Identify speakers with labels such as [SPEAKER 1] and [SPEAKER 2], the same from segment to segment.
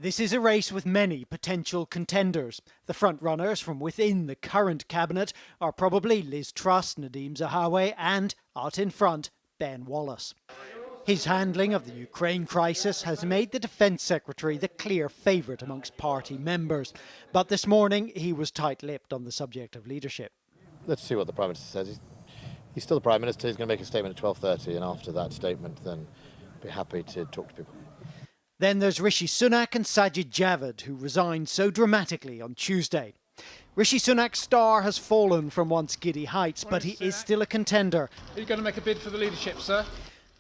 [SPEAKER 1] This is a race with many potential contenders. The front-runners from within the current cabinet are probably Liz Truss, Nadhim Zahawi and, out in front, Ben Wallace. His handling of the Ukraine crisis has made the Defence Secretary the clear favourite amongst party members. But this morning he was tight-lipped on the subject of leadership.
[SPEAKER 2] Let's see what the Prime Minister says. He's still the Prime Minister. He's going to make a statement at 12:30, and after that statement then be happy to talk to people.
[SPEAKER 1] Then there's Rishi Sunak and Sajid Javid, who resigned so dramatically on Tuesday. Rishi Sunak's star has fallen from once giddy heights, but he is still a contender.
[SPEAKER 3] Are you going to make a bid for the leadership, sir?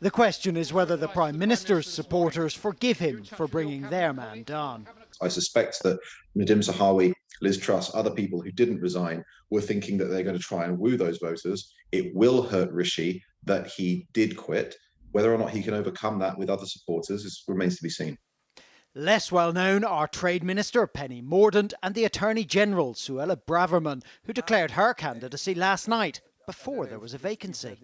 [SPEAKER 1] The question is whether the Prime Minister's supporters forgive him for bringing their man down.
[SPEAKER 4] I suspect that Nadhim Zahawi, Liz Truss, other people who didn't resign were thinking that they're going to try and woo those voters. It will hurt Rishi that he did quit. Whether or not he can overcome that with other supporters remains to be seen.
[SPEAKER 1] Less well known are Trade Minister Penny Mordaunt and the Attorney General Suella Braverman, who declared her candidacy last night before there was a vacancy.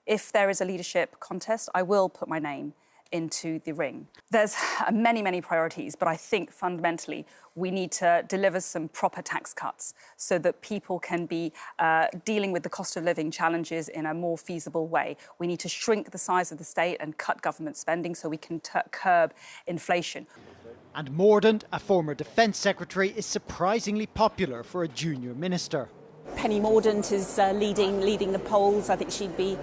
[SPEAKER 5] If there is a leadership contest, I will put my name into the ring. There's many priorities, but I think fundamentally we need to deliver some proper tax cuts so that people can be dealing with the cost of living challenges in a more feasible way. We need to shrink the size of the state and cut government spending so we can curb inflation.
[SPEAKER 1] And Mordaunt, a former Defence Secretary, is surprisingly popular for a junior minister.
[SPEAKER 6] Penny Mordaunt is leading the polls. I think she'd be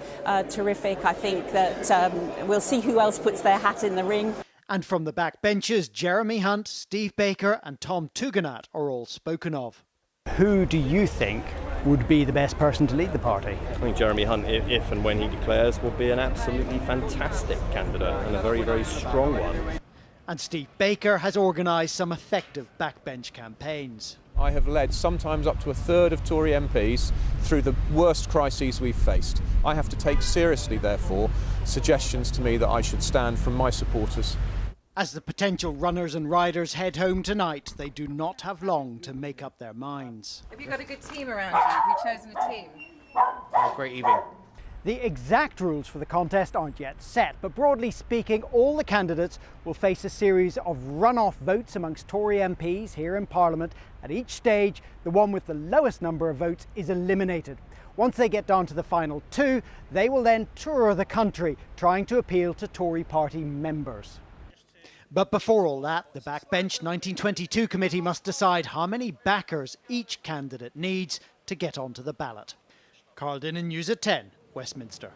[SPEAKER 6] terrific. I think that we'll see who else puts their hat in the ring.
[SPEAKER 1] And from the backbenches, Jeremy Hunt, Steve Baker and Tom Tugendhat are all spoken of. Who do you think would be the best person to lead the party?
[SPEAKER 7] I think Jeremy Hunt, if and when he declares, will be an absolutely fantastic candidate and a very strong one.
[SPEAKER 1] And Steve Baker has organised some effective backbench campaigns.
[SPEAKER 8] I have led sometimes up to a third of Tory MPs through the worst crises we've faced. I have to take seriously, therefore, suggestions to me that I should stand from my supporters.
[SPEAKER 1] As the potential runners and riders head home tonight, they do not have long to make up their minds.
[SPEAKER 9] Have you got a good team around you? Have you chosen a team?
[SPEAKER 2] Oh, great evening.
[SPEAKER 1] The exact rules for the contest aren't yet set, but broadly speaking, all the candidates will face a series of runoff votes amongst Tory MPs here in Parliament. At each stage, the one with the lowest number of votes is eliminated. Once they get down to the final two, they will then tour the country, trying to appeal to Tory party members. But before all that, the Backbench 1922 committee must decide how many backers each candidate needs to get onto the ballot. Carl Dinnan, News at 10, Westminster.